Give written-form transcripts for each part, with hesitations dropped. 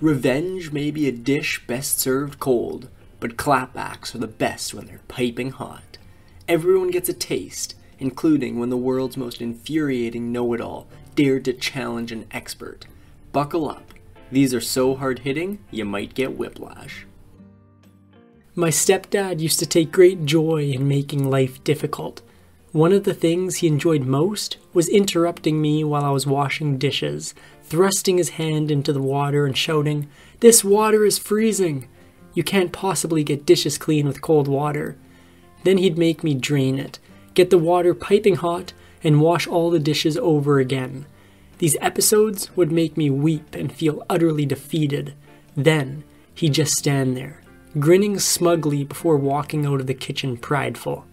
Revenge may be a dish best served cold, but clapbacks are the best when they're piping hot. Everyone gets a taste, including when the world's most infuriating know-it-all dared to challenge an expert. Buckle up. These are so hard-hitting, you might get whiplash. My stepdad used to take great joy in making life difficult. One of the things he enjoyed most was interrupting me while I was washing dishes, thrusting his hand into the water and shouting, "This water is freezing! You can't possibly get dishes clean with cold water." Then he'd make me drain it, get the water piping hot, and wash all the dishes over again. These episodes would make me weep and feel utterly defeated. Then he'd just stand there, grinning smugly before walking out of the kitchen prideful.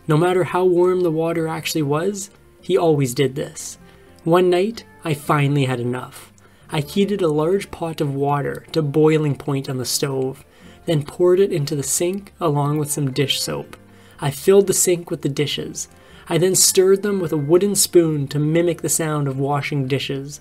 No matter how warm the water actually was, he always did this. One night, I finally had enough. I heated a large pot of water to boiling point on the stove, then poured it into the sink along with some dish soap. I filled the sink with the dishes. I then stirred them with a wooden spoon to mimic the sound of washing dishes.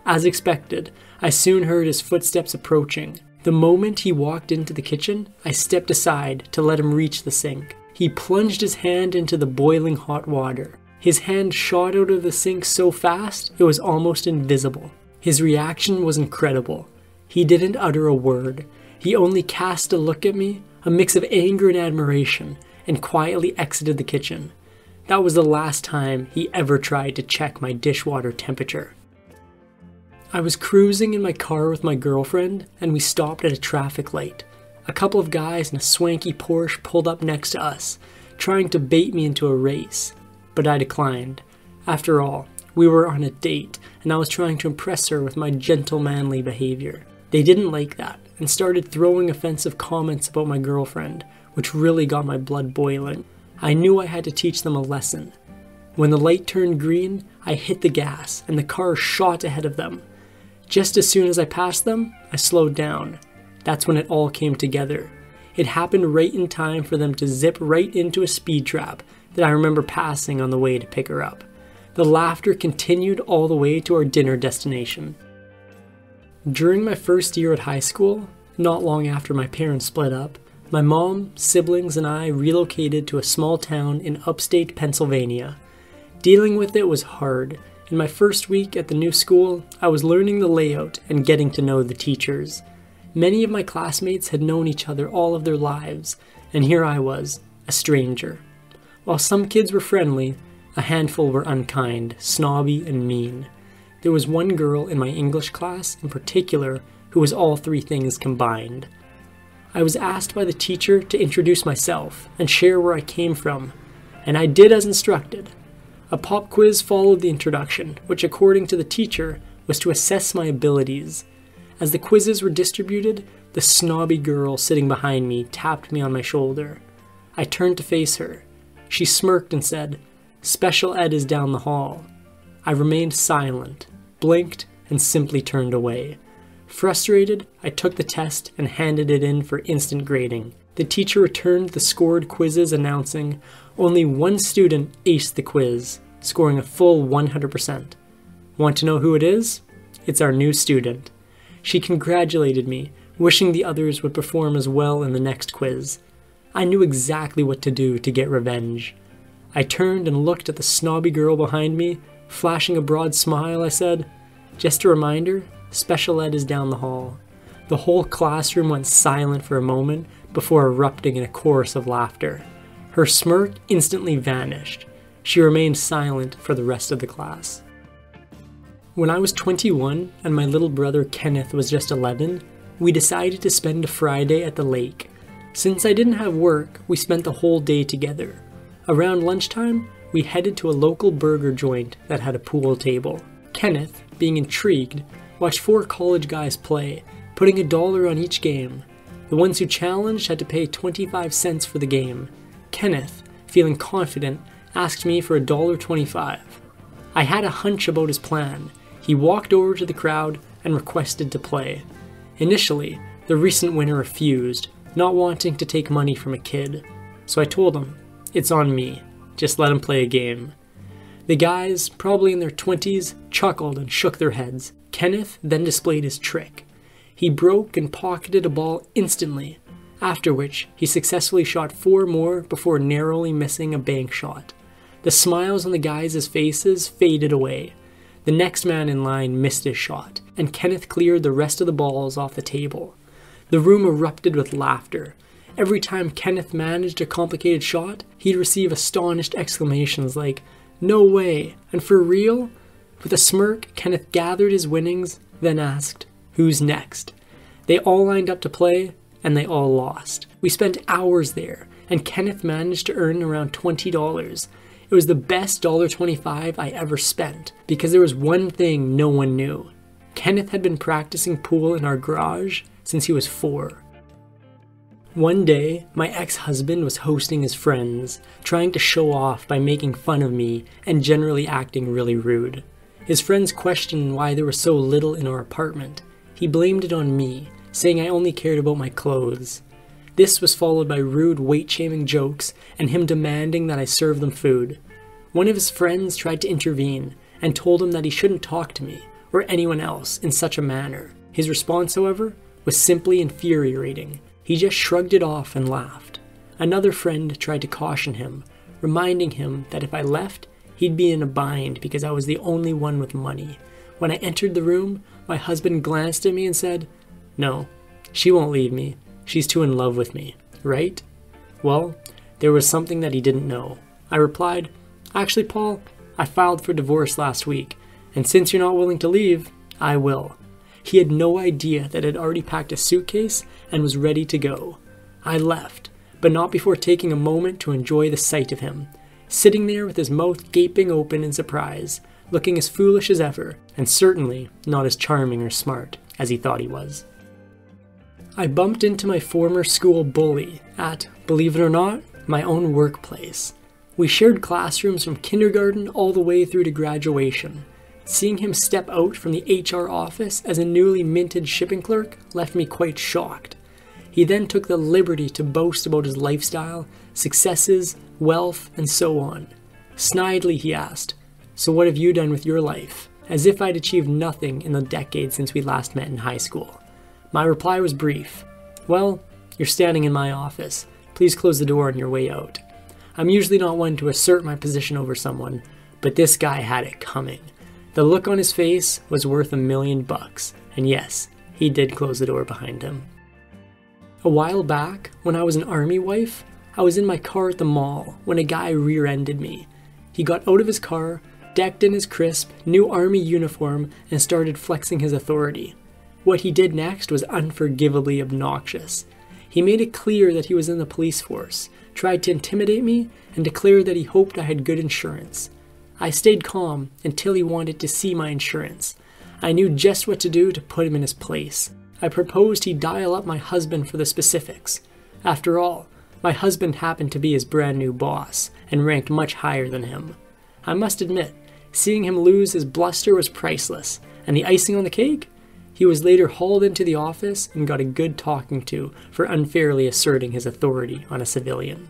As expected, I soon heard his footsteps approaching. The moment he walked into the kitchen, I stepped aside to let him reach the sink. He plunged his hand into the boiling hot water. His hand shot out of the sink so fast, it was almost invisible. His reaction was incredible. He didn't utter a word. He only cast a look at me, a mix of anger and admiration, and quietly exited the kitchen. That was the last time he ever tried to check my dishwater temperature. I was cruising in my car with my girlfriend, and we stopped at a traffic light. A couple of guys in a swanky Porsche pulled up next to us, trying to bait me into a race, but I declined. After all, we were on a date, and I was trying to impress her with my gentlemanly behavior. They didn't like that, and started throwing offensive comments about my girlfriend, which really got my blood boiling. I knew I had to teach them a lesson. When the light turned green, I hit the gas, and the car shot ahead of them. Just as soon as I passed them, I slowed down. That's when it all came together. It happened right in time for them to zip right into a speed trap that I remember passing on the way to pick her up. The laughter continued all the way to our dinner destination. During my first year at high school, not long after my parents split up, my mom, siblings, and I relocated to a small town in upstate Pennsylvania. Dealing with it was hard. In my first week at the new school, I was learning the layout and getting to know the teachers. Many of my classmates had known each other all of their lives, and here I was, a stranger. While some kids were friendly, a handful were unkind, snobby, and mean. There was one girl in my English class in particular who was all three things combined. I was asked by the teacher to introduce myself and share where I came from, and I did as instructed. A pop quiz followed the introduction, which according to the teacher was to assess my abilities. As the quizzes were distributed, the snobby girl sitting behind me tapped me on my shoulder. I turned to face her. She smirked and said, "Special ed is down the hall." I remained silent, blinked, and simply turned away. Frustrated, I took the test and handed it in for instant grading. The teacher returned the scored quizzes announcing, only one student aced the quiz, scoring a full 100%. Want to know who it is? It's our new student. She congratulated me, wishing the others would perform as well in the next quiz. I knew exactly what to do to get revenge. I turned and looked at the snobby girl behind me. Flashing a broad smile, I said, "Just a reminder, special ed is down the hall." The whole classroom went silent for a moment before erupting in a chorus of laughter. Her smirk instantly vanished. She remained silent for the rest of the class. When I was 21 and my little brother Kenneth was just 11, we decided to spend a Friday at the lake. Since I didn't have work, we spent the whole day together. Around lunchtime, we headed to a local burger joint that had a pool table. Kenneth, being intrigued, watched 4 college guys play, putting $1 on each game. The ones who challenged had to pay 25 cents for the game. Kenneth, feeling confident, asked me for $1.25. I had a hunch about his plan. He walked over to the crowd and requested to play. Initially, the recent winner refused, not wanting to take money from a kid. So I told him, "It's on me. Just let him play a game." The guys, probably in their 20s, chuckled and shook their heads. Kenneth then displayed his trick. He broke and pocketed a ball instantly, after which he successfully shot 4 more before narrowly missing a bank shot. The smiles on the guys' faces faded away. The next man in line missed his shot, and Kenneth cleared the rest of the balls off the table. The room erupted with laughter. Every time Kenneth managed a complicated shot, he'd receive astonished exclamations like, "No way," and "For real?" With a smirk, Kenneth gathered his winnings, then asked, "Who's next?" They all lined up to play, and they all lost. We spent hours there, and Kenneth managed to earn around $20. It was the best $1.25 I ever spent, because there was one thing no one knew. Kenneth had been practicing pool in our garage since he was 4. One day, my ex-husband was hosting his friends, trying to show off by making fun of me and generally acting really rude. His friends questioned why there was so little in our apartment. He blamed it on me, saying I only cared about my clothes. This was followed by rude weight-shaming jokes and him demanding that I serve them food. One of his friends tried to intervene and told him that he shouldn't talk to me or anyone else in such a manner. His response, however, was simply infuriating. He just shrugged it off and laughed. Another friend tried to caution him, reminding him that if I left, he'd be in a bind because I was the only one with money. When I entered the room, my husband glanced at me and said, "No, she won't leave me. She's too in love with me, right?" Well, there was something that he didn't know. I replied, "Actually, Paul, I filed for divorce last week, and since you're not willing to leave, I will." He had no idea that I'd already packed a suitcase and was ready to go. I left, but not before taking a moment to enjoy the sight of him, sitting there with his mouth gaping open in surprise, looking as foolish as ever, and certainly not as charming or smart as he thought he was. I bumped into my former school bully at, believe it or not, my own workplace. We shared classrooms from kindergarten all the way through to graduation. Seeing him step out from the HR office as a newly minted shipping clerk left me quite shocked. He then took the liberty to boast about his lifestyle, successes, wealth, and so on. Snidely he asked, "So what have you done with your life?" As if I'd achieved nothing in the decade since we last met in high school. My reply was brief. "Well, you're standing in my office. Please close the door on your way out." I'm usually not one to assert my position over someone, but this guy had it coming. The look on his face was worth $1 million, and yes, he did close the door behind him. A while back, when I was an army wife, I was in my car at the mall when a guy rear-ended me. He got out of his car, decked in his crisp, new army uniform, and started flexing his authority. What he did next was unforgivably obnoxious. He made it clear that he was in the police force, tried to intimidate me, and declared that he hoped I had good insurance. I stayed calm until he wanted to see my insurance. I knew just what to do to put him in his place. I proposed he dial up my husband for the specifics. After all, my husband happened to be his brand new boss, and ranked much higher than him. I must admit, seeing him lose his bluster was priceless, and the icing on the cake? He was later hauled into the office and got a good talking to for unfairly asserting his authority on a civilian.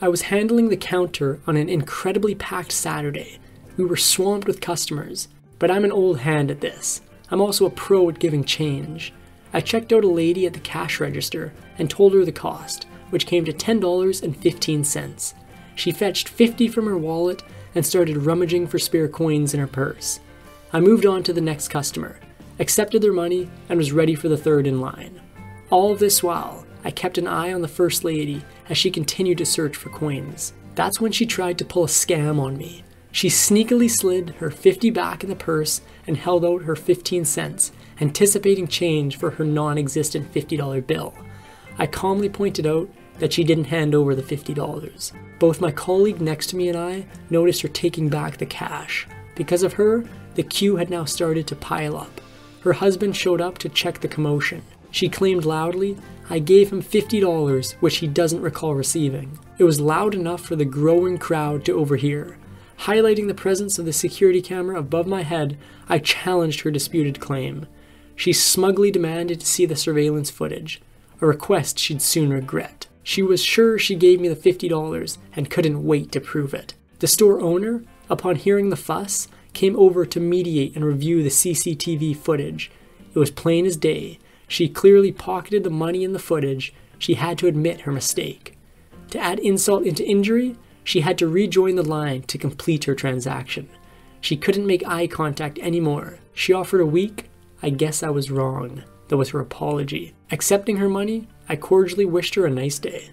I was handling the counter on an incredibly packed Saturday. We were swamped with customers, but I'm an old hand at this. I'm also a pro at giving change. I checked out a lady at the cash register and told her the cost, which came to $10.15. She fetched $50 from her wallet and started rummaging for spare coins in her purse. I moved on to the next customer, accepted their money, and was ready for the third in line. All this while, I kept an eye on the First Lady as she continued to search for coins. That's when she tried to pull a scam on me. She sneakily slid her $50 back in the purse and held out her 15 cents, anticipating change for her non-existent $50 bill. I calmly pointed out that she didn't hand over the $50. Both my colleague next to me and I noticed her taking back the cash. Because of her, the queue had now started to pile up. Her husband showed up to check the commotion. She claimed loudly, I gave him $50, which he doesn't recall receiving. It was loud enough for the growing crowd to overhear. Highlighting the presence of the security camera above my head, I challenged her disputed claim. She smugly demanded to see the surveillance footage, a request she'd soon regret. She was sure she gave me the $50 and couldn't wait to prove it. The store owner, upon hearing the fuss, came over to mediate and review the CCTV footage. It was plain as day. She clearly pocketed the money in the footage. She had to admit her mistake. To add insult into injury, she had to rejoin the line to complete her transaction. She couldn't make eye contact anymore. She offered a week. I guess I was wrong. That was her apology. Accepting her money, I cordially wished her a nice day.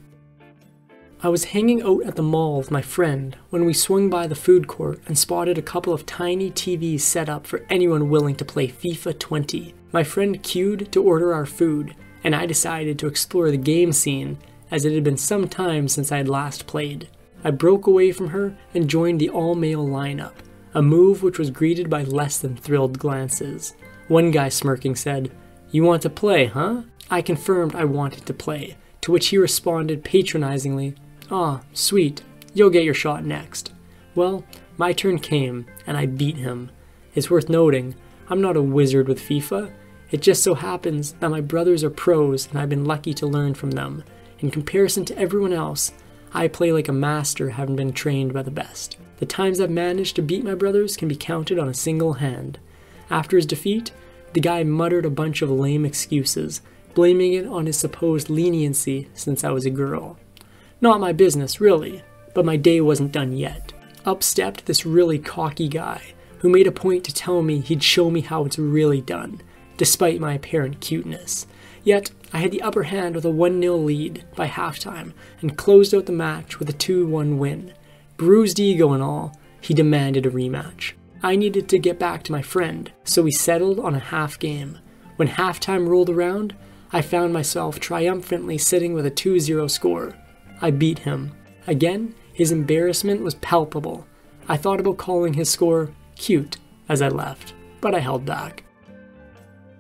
I was hanging out at the mall with my friend when we swung by the food court and spotted a couple of tiny TVs set up for anyone willing to play FIFA 20. My friend queued to order our food, and I decided to explore the game scene as it had been some time since I had last played. I broke away from her and joined the all-male lineup, a move which was greeted by less than thrilled glances. One guy smirking said, "You want to play, huh?" I confirmed I wanted to play, to which he responded patronizingly, "Aw, sweet, you'll get your shot next." Well, my turn came, and I beat him. It's worth noting, I'm not a wizard with FIFA. It just so happens that my brothers are pros and I've been lucky to learn from them. In comparison to everyone else, I play like a master having been trained by the best. The times I've managed to beat my brothers can be counted on a single hand. After his defeat, the guy muttered a bunch of lame excuses, blaming it on his supposed leniency since I was a girl. Not my business, really, but my day wasn't done yet. Up stepped this really cocky guy, who made a point to tell me he'd show me how it's really done, despite my apparent cuteness. Yet, I had the upper hand with a 1-0 lead by halftime, and closed out the match with a 2-1 win. Bruised ego and all, he demanded a rematch. I needed to get back to my friend, so we settled on a half game. When halftime rolled around, I found myself triumphantly sitting with a 2-0 score. I beat him. Again, his embarrassment was palpable. I thought about calling his score cute as I left, but I held back.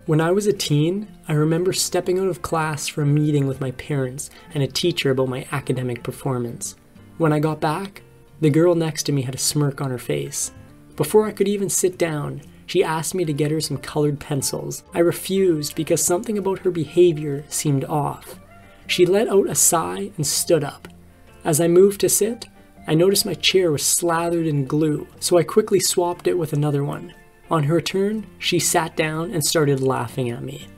When I was a teen, I remember stepping out of class for a meeting with my parents and a teacher about my academic performance. When I got back, the girl next to me had a smirk on her face. Before I could even sit down, she asked me to get her some colored pencils. I refused because something about her behavior seemed off. She let out a sigh and stood up. As I moved to sit, I noticed my chair was slathered in glue, so I quickly swapped it with another one. On her turn, she sat down and started laughing at me.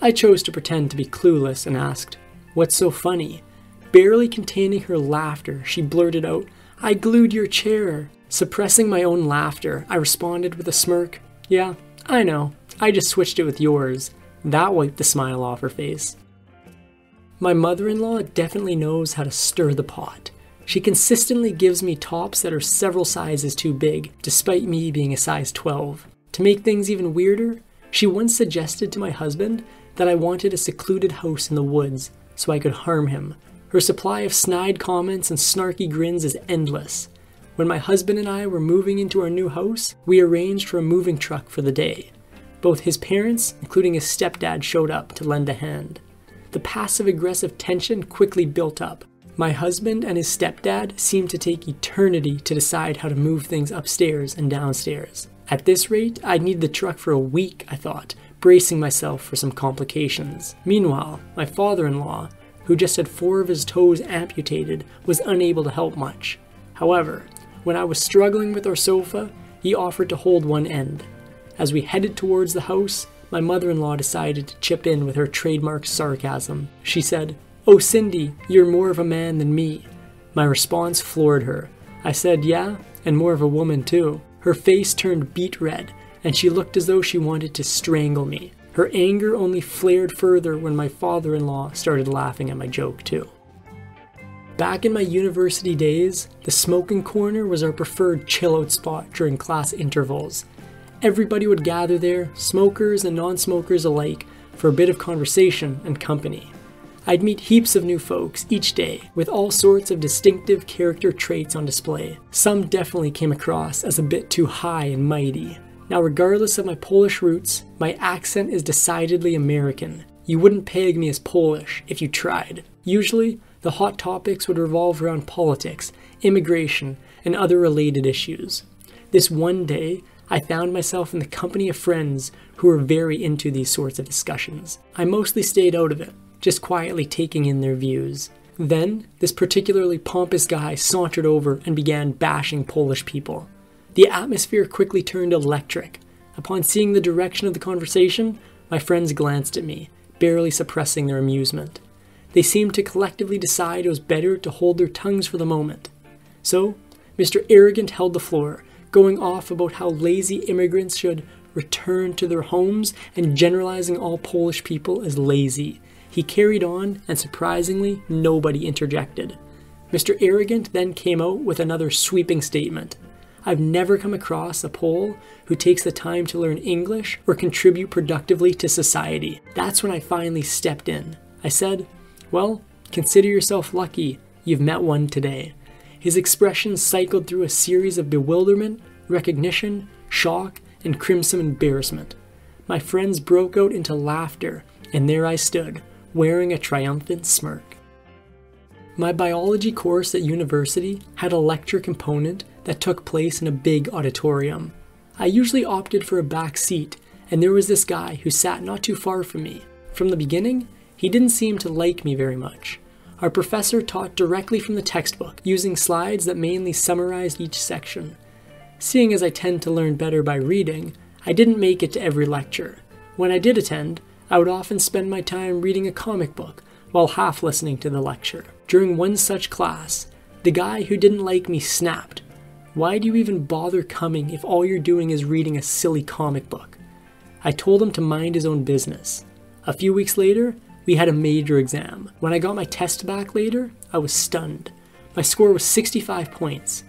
I chose to pretend to be clueless and asked, "What's so funny?" Barely containing her laughter, she blurted out, "I glued your chair." Suppressing my own laughter, I responded with a smirk, "Yeah, I know. I just switched it with yours." That wiped the smile off her face. My mother-in-law definitely knows how to stir the pot. She consistently gives me tops that are several sizes too big, despite me being a size 12. To make things even weirder, she once suggested to my husband that I wanted a secluded house in the woods so I could harm him. Her supply of snide comments and snarky grins is endless. When my husband and I were moving into our new house, we arranged for a moving truck for the day. Both his parents, including his stepdad, showed up to lend a hand. The passive-aggressive tension quickly built up. My husband and his stepdad seemed to take eternity to decide how to move things upstairs and downstairs. At this rate, I'd need the truck for a week, I thought, bracing myself for some complications. Meanwhile, my father-in-law, who just had 4 of his toes amputated, was unable to help much. However, when I was struggling with our sofa, he offered to hold one end. As we headed towards the house, my mother-in-law decided to chip in with her trademark sarcasm. She said, "Oh, Cindy, you're more of a man than me." My response floored her. I said, "Yeah, and more of a woman too." Her face turned beet red, and she looked as though she wanted to strangle me. Her anger only flared further when my father-in-law started laughing at my joke too. Back in my university days, the smoking corner was our preferred chill-out spot during class intervals. Everybody would gather there, smokers and non-smokers alike, for a bit of conversation and company. I'd meet heaps of new folks each day, with all sorts of distinctive character traits on display. Some definitely came across as a bit too high and mighty. Now, regardless of my Polish roots, my accent is decidedly American. You wouldn't peg me as Polish if you tried. Usually, the hot topics would revolve around politics, immigration, and other related issues. This one day, I found myself in the company of friends who were very into these sorts of discussions. I mostly stayed out of it, just quietly taking in their views. Then, this particularly pompous guy sauntered over and began bashing Polish people. The atmosphere quickly turned electric. Upon seeing the direction of the conversation, My friends glanced at me, barely suppressing their amusement. They seemed to collectively decide it was better to hold their tongues for the moment. So, Mr. Arrogant held the floor, going off about how lazy immigrants should return to their homes and generalizing all Polish people as lazy. He carried on, and surprisingly, nobody interjected. Mr. Arrogant then came out with another sweeping statement. I've never come across a Pole who takes the time to learn English or contribute productively to society. That's when I finally stepped in. I said, well, consider yourself lucky you've met one today. His expressions cycled through a series of bewilderment, recognition, shock, and crimson embarrassment. My friends broke out into laughter, and there I stood, wearing a triumphant smirk. My biology course at university had a lecture component that took place in a big auditorium. I usually opted for a back seat, and there was this guy who sat not too far from me. From the beginning, he didn't seem to like me very much. Our professor taught directly from the textbook, using slides that mainly summarized each section. Seeing as I tend to learn better by reading, I didn't make it to every lecture. When I did attend, I would often spend my time reading a comic book while half listening to the lecture. During one such class, the guy who didn't like me snapped, "Why do you even bother coming if all you're doing is reading a silly comic book?" I told him to mind his own business. A few weeks later, we had a major exam. When I got my test back later, I was stunned. My score was 65 points.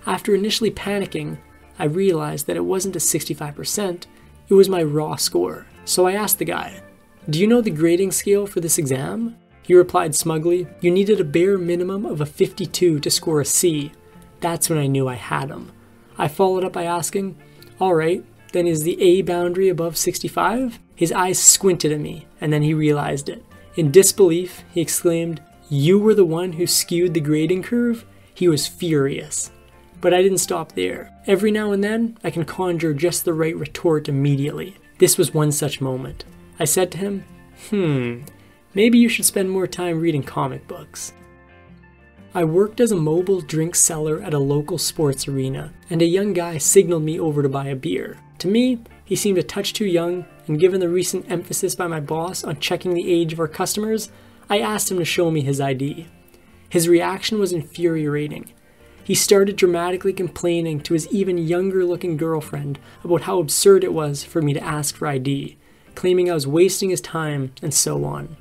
After initially panicking, I realized that it wasn't a 65%, it was my raw score. So I asked the guy, "Do you know the grading scale for this exam?" He replied smugly, "You needed a bare minimum of a 52 to score a C." That's when I knew I had him. I followed up by asking, "Alright, then is the A boundary above 65? His eyes squinted at me, and then he realized it. In disbelief, he exclaimed, "You were the one who skewed the grading curve?" He was furious. But I didn't stop there. Every now and then, I can conjure just the right retort immediately. This was one such moment. I said to him, maybe you should spend more time reading comic books. I worked as a mobile drink seller at a local sports arena, and a young guy signaled me over to buy a beer. To me, he seemed a touch too young, and given the recent emphasis by my boss on checking the age of our customers, I asked him to show me his ID. His reaction was infuriating. He started dramatically complaining to his even younger looking girlfriend about how absurd it was for me to ask for ID, claiming I was wasting his time, and so on.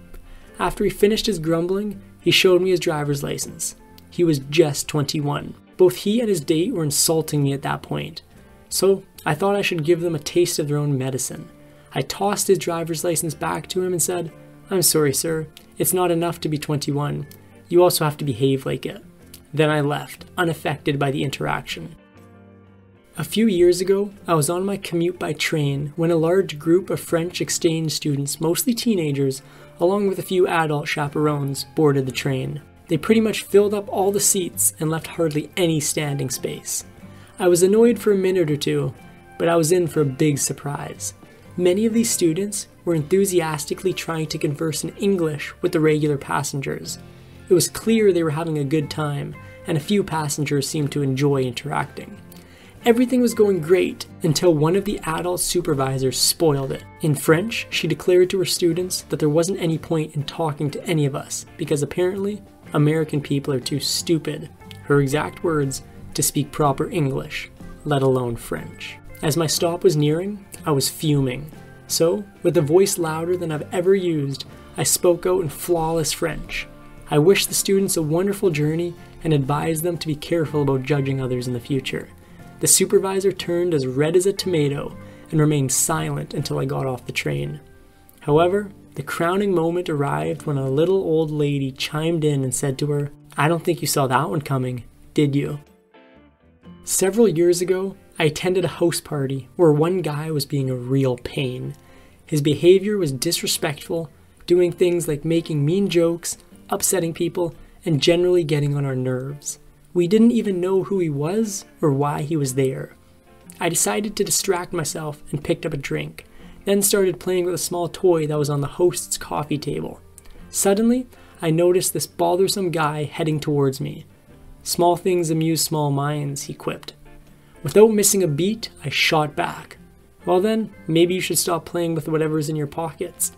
After he finished his grumbling, he showed me his driver's license. He was just 21. Both he and his date were insulting me at that point. So I thought I should give them a taste of their own medicine. I tossed his driver's license back to him and said, "I'm sorry, sir. It's not enough to be 21. You also have to behave like it." Then I left, unaffected by the interaction. A few years ago, I was on my commute by train when a large group of French exchange students, mostly teenagers, along with a few adult chaperones, boarded the train. They pretty much filled up all the seats and left hardly any standing space. I was annoyed for a minute or two, but I was in for a big surprise. Many of these students were enthusiastically trying to converse in English with the regular passengers. It was clear they were having a good time, and a few passengers seemed to enjoy interacting. Everything was going great until one of the adult supervisors spoiled it. In French, she declared to her students that there wasn't any point in talking to any of us because apparently American people are too stupid, her exact words, to speak proper English, let alone French. As my stop was nearing, I was fuming. So, with a voice louder than I've ever used, I spoke out in flawless French. I wished the students a wonderful journey and advised them to be careful about judging others in the future. The supervisor turned as red as a tomato and remained silent until I got off the train. However, the crowning moment arrived when a little old lady chimed in and said to her, "I don't think you saw that one coming, did you?" Several years ago, I attended a house party where one guy was being a real pain. His behavior was disrespectful, doing things like making mean jokes, upsetting people, and generally getting on our nerves. We didn't even know who he was or why he was there. I decided to distract myself and picked up a drink, then started playing with a small toy that was on the host's coffee table. Suddenly, I noticed this bothersome guy heading towards me. "Small things amuse small minds," he quipped. Without missing a beat, I shot back. Well then, maybe you should stop playing with whatever's in your pockets.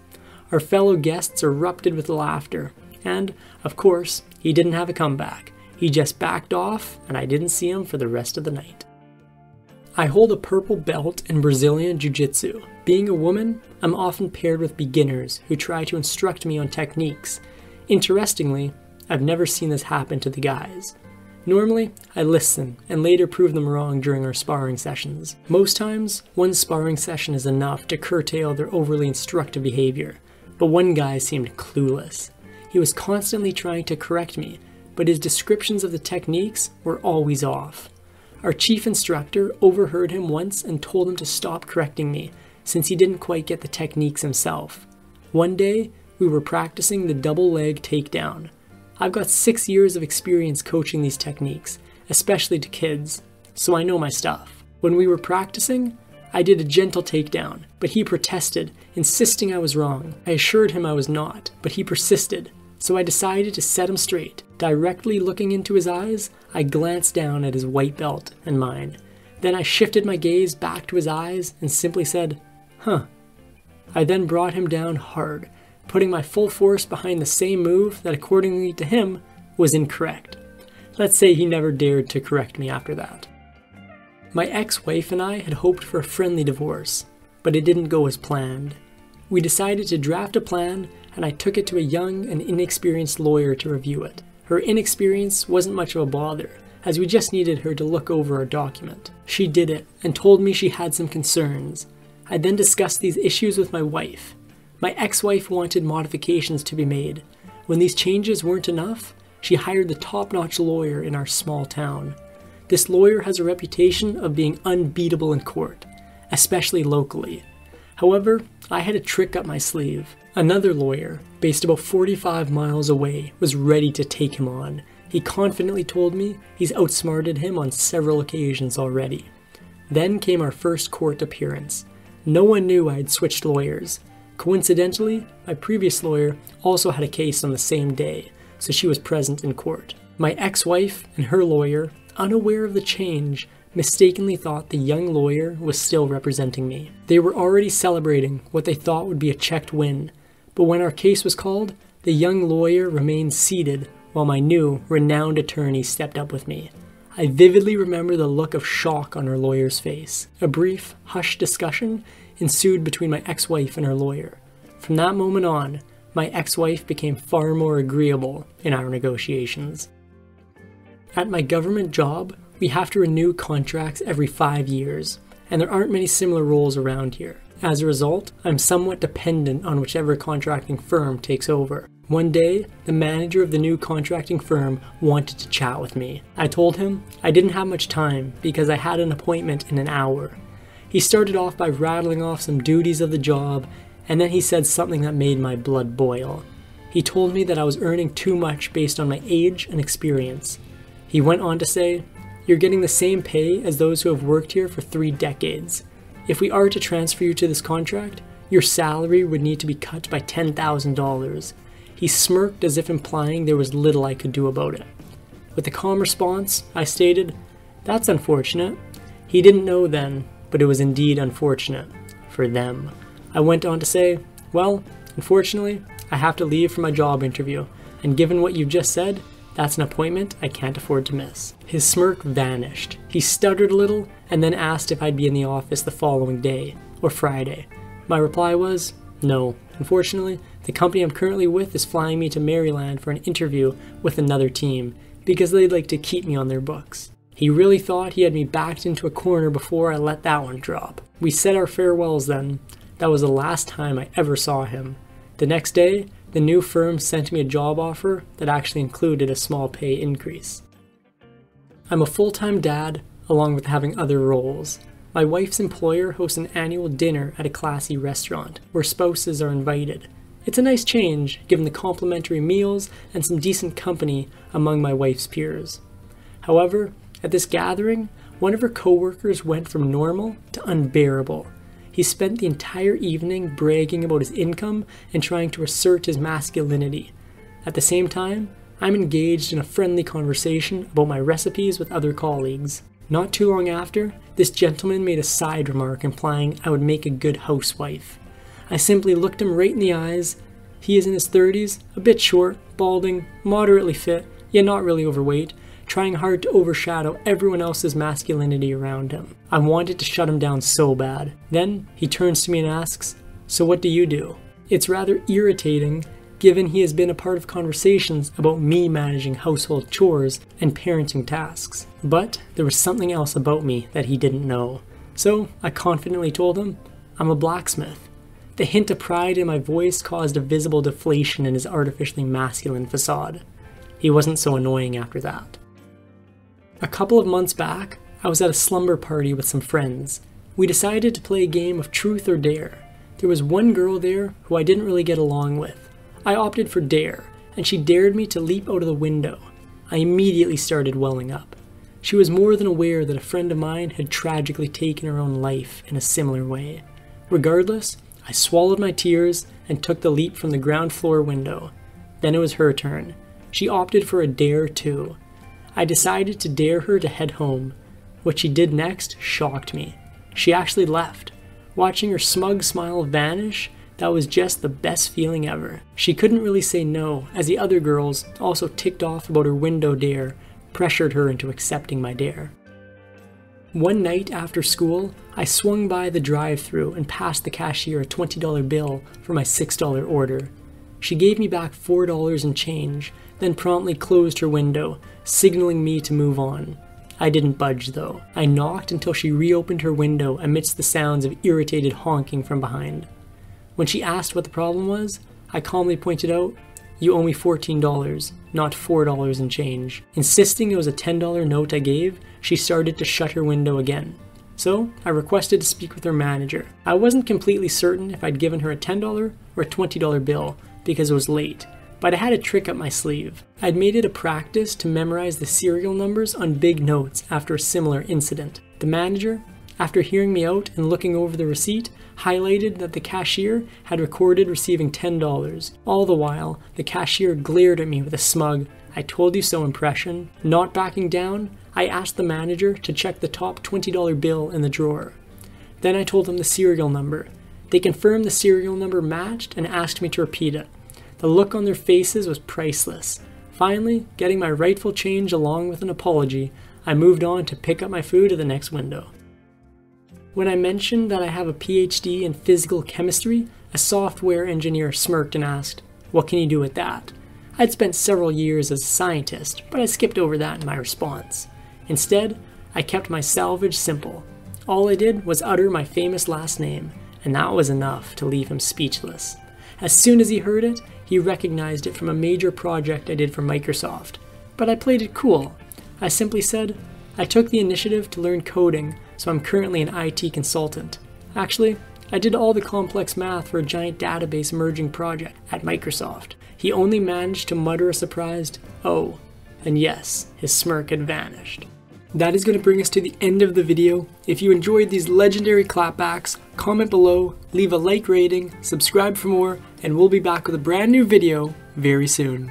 Our fellow guests erupted with laughter, and, of course, he didn't have a comeback. He just backed off, and I didn't see him for the rest of the night. I hold a purple belt in Brazilian Jiu-Jitsu. Being a woman, I'm often paired with beginners who try to instruct me on techniques. Interestingly, I've never seen this happen to the guys. Normally, I listen and later prove them wrong during our sparring sessions. Most times, one sparring session is enough to curtail their overly instructive behavior, but one guy seemed clueless. He was constantly trying to correct me, but his descriptions of the techniques were always off. Our chief instructor overheard him once and told him to stop correcting me, since he didn't quite get the techniques himself. One day, we were practicing the double leg takedown. I've got 6 years of experience coaching these techniques, especially to kids, so I know my stuff. When we were practicing, I did a gentle takedown, but he protested, insisting I was wrong. I assured him I was not, but he persisted, so I decided to set him straight. Directly looking into his eyes, I glanced down at his white belt and mine. Then I shifted my gaze back to his eyes and simply said, "Huh." I then brought him down hard, putting my full force behind the same move that, accordingly to him, was incorrect. Let's say he never dared to correct me after that. My ex-wife and I had hoped for a friendly divorce, but it didn't go as planned. We decided to draft a plan, and I took it to a young and inexperienced lawyer to review it. Her inexperience wasn't much of a bother, as we just needed her to look over our document. She did it, and told me she had some concerns. I then discussed these issues with my wife. My ex-wife wanted modifications to be made. When these changes weren't enough, she hired the top-notch lawyer in our small town. This lawyer has a reputation of being unbeatable in court, especially locally. However, I had a trick up my sleeve. Another lawyer, based about 45 miles away, was ready to take him on. He confidently told me he's outsmarted him on several occasions already. Then came our first court appearance. No one knew I had switched lawyers. Coincidentally, my previous lawyer also had a case on the same day, so she was present in court. My ex-wife and her lawyer, unaware of the change, mistakenly thought the young lawyer was still representing me. They were already celebrating what they thought would be a checked win, but when our case was called, the young lawyer remained seated while my new, renowned attorney stepped up with me. I vividly remember the look of shock on her lawyer's face. A brief, hushed discussion ensued between my ex-wife and her lawyer. From that moment on, my ex-wife became far more agreeable in our negotiations. At my government job, we have to renew contracts every 5 years, and there aren't many similar roles around here. As a result, I'm somewhat dependent on whichever contracting firm takes over. One day, the manager of the new contracting firm wanted to chat with me. I told him I didn't have much time because I had an appointment in an hour. He started off by rattling off some duties of the job, and then he said something that made my blood boil. He told me that I was earning too much based on my age and experience. He went on to say, "You're getting the same pay as those who have worked here for 3 decades. If we are to transfer you to this contract, your salary would need to be cut by $10,000. He smirked as if implying there was little I could do about it. With a calm response, I stated, "That's unfortunate." He didn't know then, but it was indeed unfortunate for them. I went on to say, "Well, unfortunately, I have to leave for my job interview, and given what you've just said, that's an appointment I can't afford to miss." His smirk vanished. He stuttered a little and then asked if I'd be in the office the following day, or Friday. My reply was, "No. Unfortunately, the company I'm currently with is flying me to Maryland for an interview with another team because they'd like to keep me on their books." He really thought he had me backed into a corner before I let that one drop. We said our farewells then. That was the last time I ever saw him. The next day, the new firm sent me a job offer that actually included a small pay increase. I'm a full-time dad, along with having other roles. My wife's employer hosts an annual dinner at a classy restaurant, where spouses are invited. It's a nice change, given the complimentary meals and some decent company among my wife's peers. However, at this gathering, one of her co-workers went from normal to unbearable. He spent the entire evening bragging about his income and trying to assert his masculinity. At the same time, I'm engaged in a friendly conversation about my recipes with other colleagues. Not too long after, this gentleman made a side remark implying I would make a good housewife. I simply looked him right in the eyes. He is in his 30s, a bit short, balding, moderately fit, yet not really overweight, trying hard to overshadow everyone else's masculinity around him. I wanted to shut him down so bad. Then he turns to me and asks, "So what do you do?" It's rather irritating, given he has been a part of conversations about me managing household chores and parenting tasks. But there was something else about me that he didn't know. So I confidently told him, "I'm a blacksmith." The hint of pride in my voice caused a visible deflation in his artificially masculine facade. He wasn't so annoying after that. A couple of months back, I was at a slumber party with some friends. We decided to play a game of truth or dare. There was one girl there who I didn't really get along with. I opted for dare, and she dared me to leap out of the window. I immediately started welling up. She was more than aware that a friend of mine had tragically taken her own life in a similar way. Regardless, I swallowed my tears and took the leap from the ground floor window. Then it was her turn. She opted for a dare too. I decided to dare her to head home. What she did next shocked me. She actually left. Watching her smug smile vanish, that was just the best feeling ever. She couldn't really say no, as the other girls, also ticked off about her window dare, pressured her into accepting my dare. One night after school, I swung by the drive-thru and passed the cashier a $20 bill for my $6 order. She gave me back $4 in change, then promptly closed her window, signaling me to move on. I didn't budge though. I knocked until she reopened her window amidst the sounds of irritated honking from behind. When she asked what the problem was, I calmly pointed out, "You owe me $14, not $4 in change." Insisting it was a $10 note I gave, she started to shut her window again. So I requested to speak with her manager. I wasn't completely certain if I'd given her a $10 or a $20 bill because it was late, but I had a trick up my sleeve. I'd made it a practice to memorize the serial numbers on big notes after a similar incident. The manager, after hearing me out and looking over the receipt, highlighted that the cashier had recorded receiving $10. All the while, the cashier glared at me with a smug, "I told you so" impression. Not backing down, I asked the manager to check the top $20 bill in the drawer. Then I told them the serial number. They confirmed the serial number matched and asked me to repeat it. The look on their faces was priceless. Finally, getting my rightful change along with an apology, I moved on to pick up my food at the next window. When I mentioned that I have a PhD in physical chemistry, a software engineer smirked and asked, "What can you do with that?" I'd spent several years as a scientist, but I skipped over that in my response. Instead, I kept my salvage simple. All I did was utter my famous last name, and that was enough to leave him speechless. As soon as he heard it, he recognized it from a major project I did for Microsoft. But I played it cool. I simply said, "I took the initiative to learn coding, so I'm currently an IT consultant. Actually, I did all the complex math for a giant database merging project at Microsoft." He only managed to mutter a surprised, "Oh," and yes, his smirk had vanished. That is going to bring us to the end of the video. If you enjoyed these legendary clapbacks, comment below, leave a like rating, subscribe for more, and we'll be back with a brand new video very soon.